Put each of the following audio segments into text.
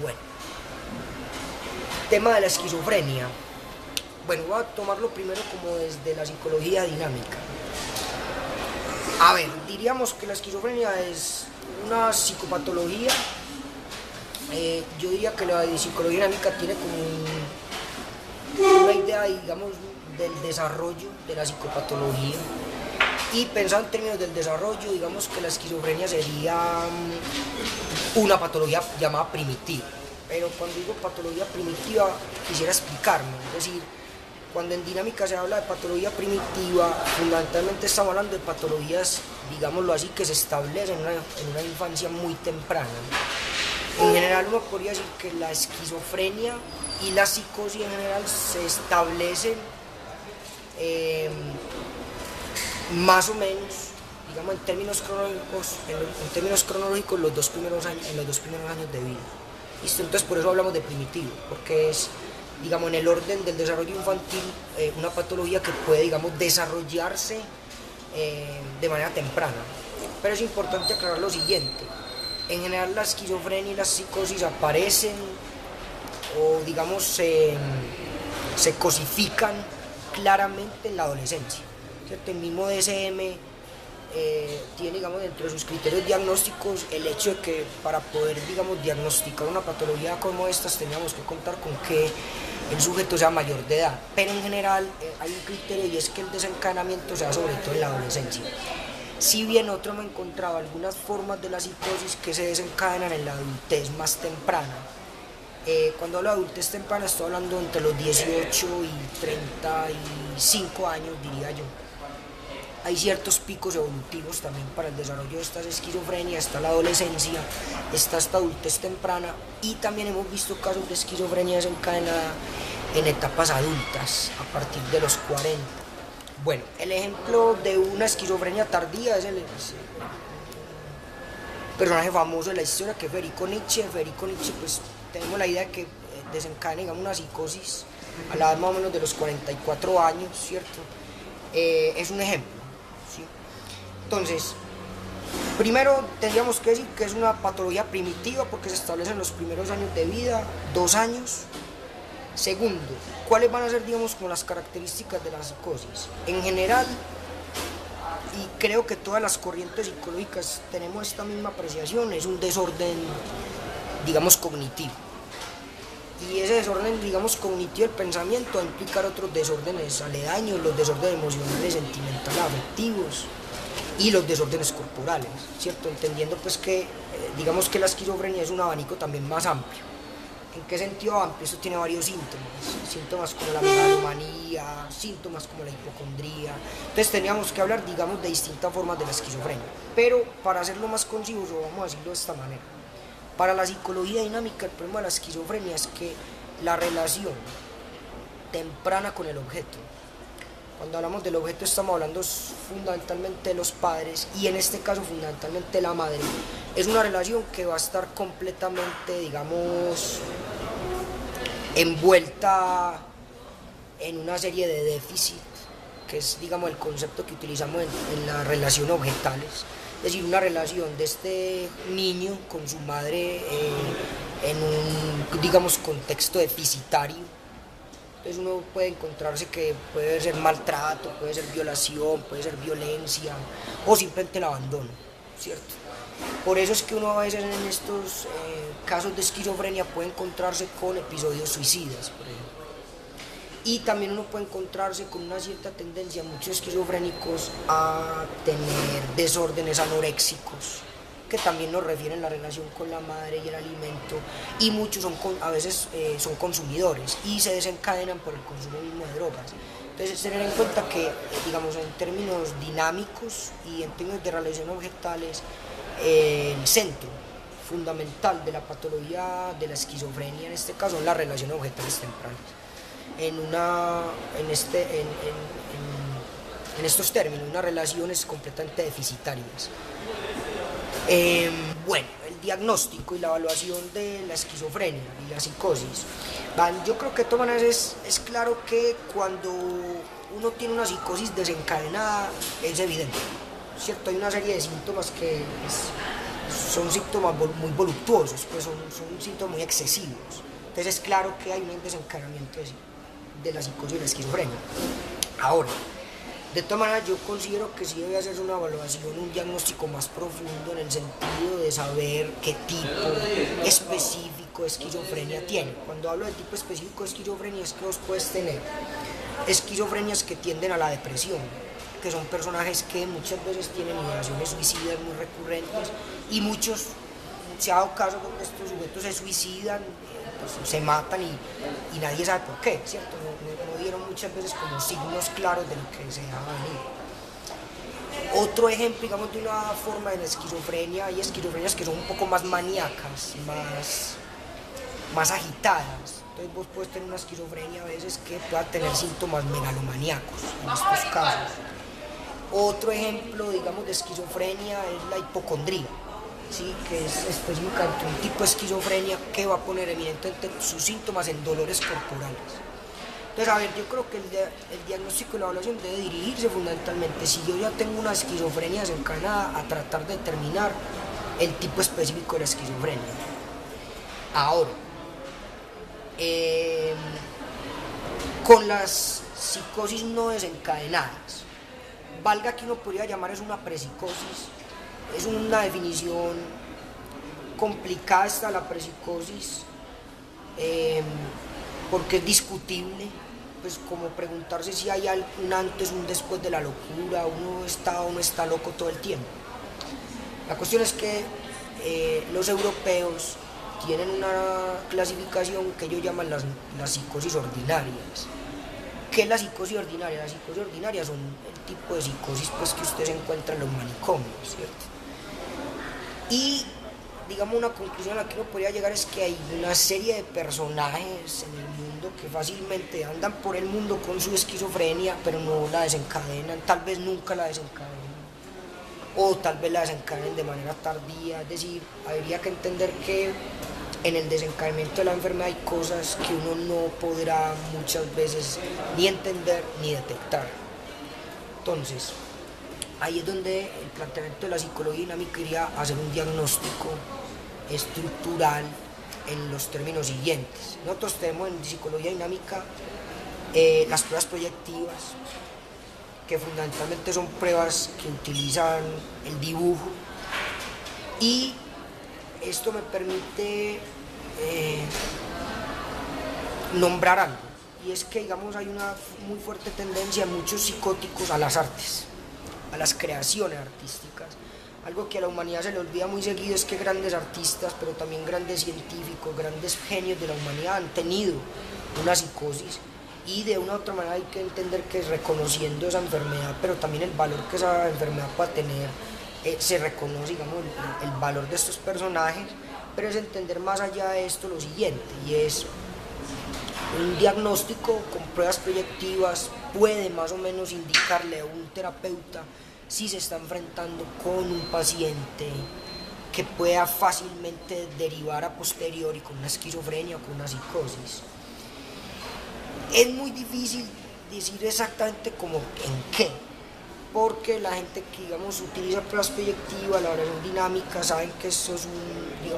Bueno, tema de la esquizofrenia. Bueno, voy a tomarlo primero como desde la psicología dinámica. A ver, diríamos que la esquizofrenia es una psicopatología. Yo diría que la psicología dinámica tiene como una idea, digamos, del desarrollo de la psicopatología. Y pensando en términos del desarrollo, digamos que la esquizofrenia sería una patología llamada primitiva. Pero cuando digo patología primitiva, quisiera explicarme. Es decir, cuando en dinámica se habla de patología primitiva, fundamentalmente estamos hablando de patologías, digámoslo así, que se establecen en una infancia muy temprana. En general uno podría decir que la esquizofrenia y la psicosis en general se establecen más o menos, digamos en términos cronológicos, en los dos primeros años de vida. ¿Listo? Entonces por eso hablamos de primitivo, porque es, digamos, en el orden del desarrollo infantil, una patología que puede, digamos, desarrollarse de manera temprana. Pero es importante aclarar lo siguiente: en general la esquizofrenia y la psicosis aparecen o, digamos, se cosifican claramente en la adolescencia, ¿cierto? El mismo DSM tiene, digamos, dentro de sus criterios diagnósticos el hecho de que para poder, digamos, diagnosticar una patología como estas teníamos que contar con que el sujeto sea mayor de edad, pero en general hay un criterio, y es que el desencadenamiento sea sobre todo en la adolescencia. Si bien nosotros hemos encontrado algunas formas de la psicosis que se desencadenan en la adultez más temprana. Cuando hablo de adultez temprana estoy hablando entre los 18 y 35 años, diría yo. Hay ciertos picos evolutivos también para el desarrollo de estas esquizofrenias. Está la adolescencia, está esta adultez temprana, y también hemos visto casos de esquizofrenia desencadenada en etapas adultas, a partir de los 40. Bueno, el ejemplo de una esquizofrenia tardía es el personaje famoso de la historia, que es Federico Nietzsche. Federico Nietzsche, pues tenemos la idea de que desencadena, digamos, una psicosis a la edad más o menos de los 44 años, ¿cierto? Es un ejemplo, ¿sí? Entonces, primero tendríamos que decir que es una patología primitiva porque se establece en los primeros años de vida, 2 años. Segundo, ¿cuáles van a ser, digamos, como las características de la psicosis? En general, y creo que todas las corrientes psicológicas tenemos esta misma apreciación, es un desorden, digamos, cognitivo. Y ese desorden, digamos, cognitivo del pensamiento va a implicar otros desórdenes aledaños, los desórdenes emocionales, sentimentales, afectivos y los desórdenes corporales, ¿cierto? Entendiendo pues que, digamos que la esquizofrenia es un abanico también más amplio. ¿En qué sentido amplio? Esto tiene varios síntomas como la megalomanía, síntomas como la hipocondría. Entonces teníamos que hablar, digamos, de distintas formas de la esquizofrenia. Pero para hacerlo más conciso, vamos a decirlo de esta manera. Para la psicología dinámica, el problema de la esquizofrenia es que la relación temprana con el objeto, cuando hablamos del objeto estamos hablando fundamentalmente de los padres, y en este caso fundamentalmente de la madre, es una relación que va a estar completamente, digamos, envuelta en una serie de déficits, que es, digamos, el concepto que utilizamos en la relación objetales. Es decir, una relación de este niño con su madre en un, digamos, contexto deficitario. Entonces uno puede encontrarse que puede ser maltrato, puede ser violación, puede ser violencia o simplemente el abandono, ¿cierto? Por eso es que uno a veces en estos casos de esquizofrenia puede encontrarse con episodios suicidas, por ejemplo. Y también uno puede encontrarse con una cierta tendencia, muchos esquizofrénicos, a tener desórdenes anoréxicos, que también nos refieren la relación con la madre y el alimento, y muchos a veces son consumidores y se desencadenan por el consumo mismo de drogas. Entonces tener en cuenta que, digamos, en términos dinámicos y en términos de relación objetales, el centro fundamental de la patología de la esquizofrenia en este caso son las relaciones objetales tempranas. En estos términos, unas relaciones completamente deficitarias. Bueno, el diagnóstico y la evaluación de la esquizofrenia y la psicosis. Yo creo que de todas maneras es claro que cuando uno tiene una psicosis desencadenada es evidente, ¿cierto? Hay una serie de síntomas que son síntomas muy voluptuosos, pues son síntomas muy excesivos. Entonces es claro que hay un desencadenamiento de la psicosis y la esquizofrenia. Ahora, de todas maneras, yo considero que sí debe hacerse una evaluación, un diagnóstico más profundo en el sentido de saber qué tipo específico de esquizofrenia tiene. Cuando hablo de tipo específico de esquizofrenia es que vos puedes tener esquizofrenias que tienden a la depresión, que son personajes que muchas veces tienen ideaciones suicidas muy recurrentes y muchos, se ha dado caso donde estos sujetos se suicidan, pues, se matan y nadie sabe por qué, ¿cierto? No dieron muchas veces como signos claros de lo que se dejaba venir. Otro ejemplo, digamos, de una forma de la esquizofrenia, hay esquizofrenias que son un poco más maníacas, más agitadas. Entonces vos puedes tener una esquizofrenia a veces que pueda tener síntomas megalomaníacos en estos casos. Otro ejemplo, digamos, de esquizofrenia es la hipocondría, ¿sí? Que es específicamente un tipo de esquizofrenia que va a poner evidentemente sus síntomas en dolores corporales. Entonces, a ver, yo creo que el diagnóstico y la evaluación debe dirigirse fundamentalmente, si yo ya tengo una esquizofrenia desencadenada, a tratar de determinar el tipo específico de la esquizofrenia. Ahora, con las psicosis no desencadenadas, valga que uno podría llamar es una prepsicosis, es una definición complicada esta la prepsicosis, porque es discutible, pues como preguntarse si hay un antes, un después de la locura, uno está o no está loco todo el tiempo. La cuestión es que los europeos tienen una clasificación que ellos llaman las psicosis ordinarias. ¿Qué es la psicosis ordinaria? Las psicosis ordinarias son el tipo de psicosis pues, que usted se encuentra en los manicomios, ¿cierto? Y digamos una conclusión a la que uno podría llegar es que hay una serie de personajes en el mundo que fácilmente andan por el mundo con su esquizofrenia, pero no la desencadenan, tal vez nunca la desencadenan, o tal vez la desencadenen de manera tardía. Es decir, habría que entender que en el desencadenamiento de la enfermedad hay cosas que uno no podrá muchas veces ni entender ni detectar. Entonces, ahí es donde el planteamiento de la psicología dinámica iría a hacer un diagnóstico estructural en los términos siguientes. Nosotros tenemos en psicología dinámica las pruebas proyectivas, que fundamentalmente son pruebas que utilizan el dibujo, y esto me permite nombrar algo, y es que digamos hay una muy fuerte tendencia en muchos psicóticos a las artes, a las creaciones artísticas. Algo que a la humanidad se le olvida muy seguido es que grandes artistas, pero también grandes científicos, grandes genios de la humanidad han tenido una psicosis, y de una u otra manera hay que entender que reconociendo esa enfermedad, pero también el valor que esa enfermedad pueda tener, se reconoce, digamos, el valor de estos personajes, pero es entender más allá de esto lo siguiente, y es un diagnóstico con pruebas proyectivas puede más o menos indicarle a un terapeuta si se está enfrentando con un paciente que pueda fácilmente derivar a posteriori con una esquizofrenia o con una psicosis. Es muy difícil decir exactamente como en qué, porque la gente que digamos utiliza pruebas proyectivas, la evaluación dinámica, saben que eso es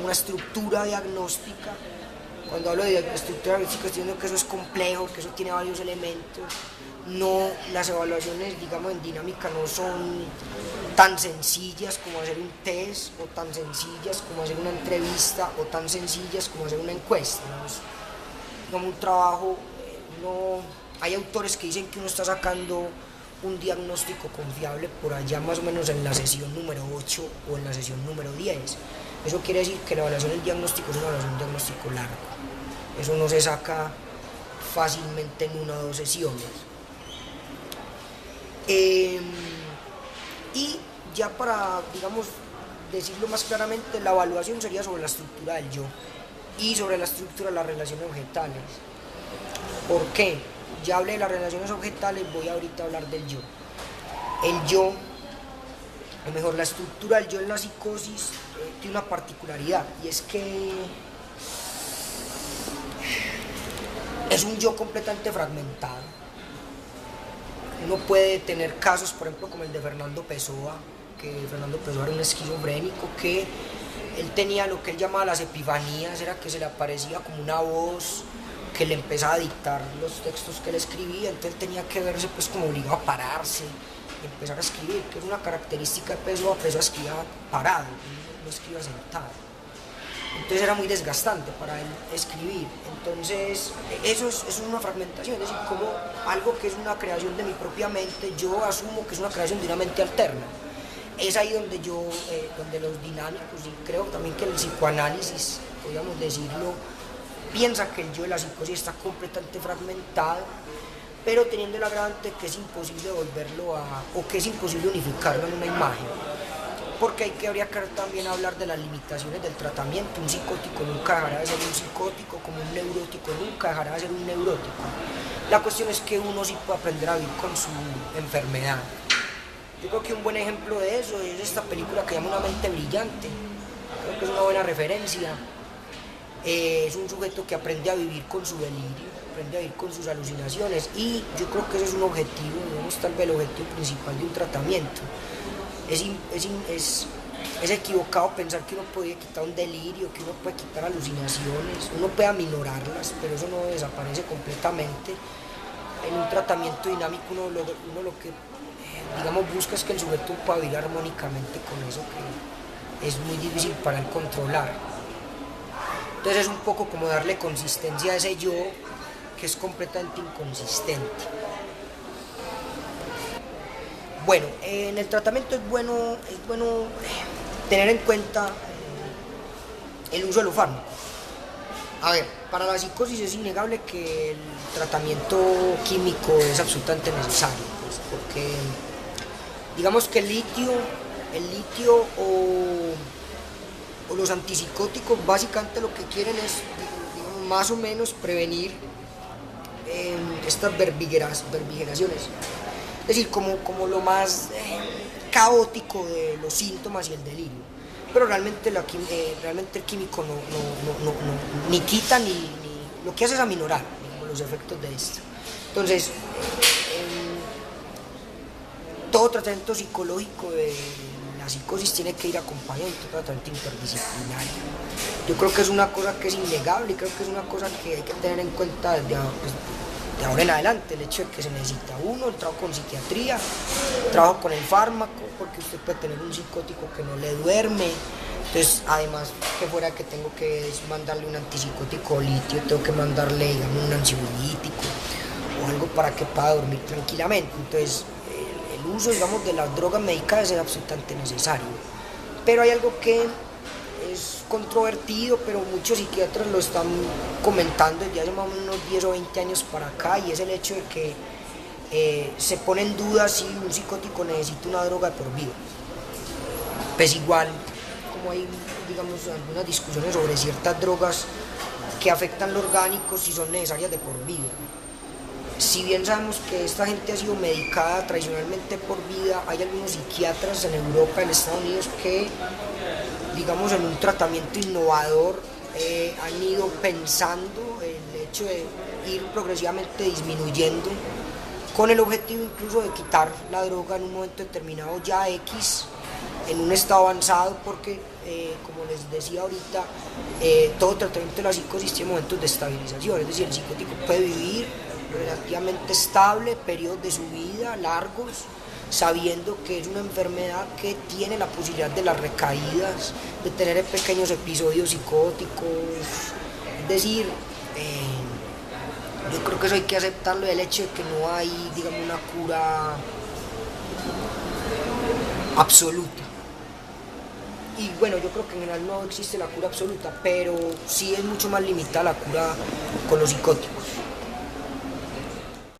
una estructura diagnóstica. Cuando hablo de estructura diagnóstica estoy diciendo que eso es complejo, que eso tiene varios elementos. No, las evaluaciones digamos en dinámica no son tan sencillas como hacer un test, o tan sencillas como hacer una entrevista, o tan sencillas como hacer una encuesta, ¿no? Es como un trabajo, hay autores que dicen que uno está sacando un diagnóstico confiable por allá más o menos en la sesión número 8 o en la sesión número 10. Eso quiere decir que la evaluación del diagnóstico es una evaluación de diagnóstico largo. Eso no se saca fácilmente en una o dos sesiones. Y ya para, digamos, decirlo más claramente, la evaluación sería sobre la estructura del yo y sobre la estructura de las relaciones objetales. ¿Por qué? Ya hablé de las relaciones objetales, voy ahorita a hablar del yo. El yo, o mejor, la estructura del yo en la psicosis tiene una particularidad, y es que es un yo completamente fragmentado. Uno puede tener casos, por ejemplo, como el de Fernando Pessoa, que Fernando Pessoa era un esquizofrénico que él tenía lo que él llamaba las epifanías, era que se le aparecía como una voz que le empezaba a dictar los textos que él escribía, entonces él tenía que verse pues como obligado a pararse y empezar a escribir, que es una característica de Pessoa escribía parado, no escribía sentado. Entonces era muy desgastante para él escribir. Entonces eso es una fragmentación, es decir, como algo que es una creación de mi propia mente, yo asumo que es una creación de una mente alterna. Es ahí donde donde los dinámicos, y creo también que el psicoanálisis, podríamos decirlo, piensa que el yo de la psicosis está completamente fragmentado, pero teniendo el agravante que es imposible o que es imposible unificarlo en una imagen. Porque habría que también hablar de las limitaciones del tratamiento. Un psicótico nunca dejará de ser un psicótico, como un neurótico nunca dejará de ser un neurótico. La cuestión es que uno sí puede aprender a vivir con su enfermedad. Yo creo que un buen ejemplo de eso es esta película que llama Una mente brillante. Creo que es una buena referencia. Es un sujeto que aprende a vivir con su delirio, aprende a vivir con sus alucinaciones, y yo creo que ese es un objetivo, digamos, tal vez el objetivo principal de un tratamiento. Es equivocado pensar que uno puede quitar un delirio, que uno puede quitar alucinaciones, uno puede aminorarlas, pero eso no desaparece completamente. En un tratamiento dinámico uno lo que digamos busca es que el sujeto pueda vivir armónicamente con eso que es muy difícil para él controlar. Entonces es un poco como darle consistencia a ese yo que es completamente inconsistente. Bueno, en el tratamiento es bueno tener en cuenta el uso de los fármacos. A ver, para la psicosis es innegable que el tratamiento químico es absolutamente necesario, pues, porque digamos que el litio o los antipsicóticos básicamente lo que quieren es, digamos, más o menos prevenir estas verbigeraciones. Es decir, como lo más caótico de los síntomas y el delirio. Pero realmente el químico ni quita ni lo que hace es aminorar, digamos, los efectos de esto. Entonces, todo tratamiento psicológico de la psicosis tiene que ir acompañado de un tratamiento interdisciplinario. Yo creo que es una cosa que es innegable y creo que es una cosa que hay que tener en cuenta de ahora en adelante, el hecho de que se necesita el trabajo con psiquiatría, trabajo con el fármaco, porque usted puede tener un psicótico que no le duerme, entonces además que fuera que tengo que mandarle un antipsicótico litio, tengo que mandarle, digamos, un ansiolítico o algo para que pueda dormir tranquilamente. Entonces el uso, digamos, de las drogas medicadas es absolutamente necesario, pero hay algo que es controvertido, pero muchos psiquiatras lo están comentando desde hace más o menos unos 10 o 20 años para acá, y es el hecho de que se pone en duda si un psicótico necesita una droga de por vida. Pues igual, como hay, digamos, algunas discusiones sobre ciertas drogas que afectan lo orgánico, si son necesarias de por vida. Si bien sabemos que esta gente ha sido medicada tradicionalmente por vida, hay algunos psiquiatras en Europa, en Estados Unidos, que, digamos, en un tratamiento innovador han ido pensando el hecho de ir progresivamente disminuyendo, con el objetivo incluso de quitar la droga en un momento determinado ya X, en un estado avanzado, porque como les decía ahorita, todo tratamiento de la psicosis tiene momentos de estabilización, es decir, el psicótico puede vivir relativamente estable, periodos de su vida largos, sabiendo que es una enfermedad que tiene la posibilidad de las recaídas, de tener pequeños episodios psicóticos. Es decir, yo creo que eso hay que aceptarlo, el hecho de que no hay, digamos, una cura absoluta. Y bueno, yo creo que en general no existe la cura absoluta, pero sí es mucho más limitada la cura con los psicóticos.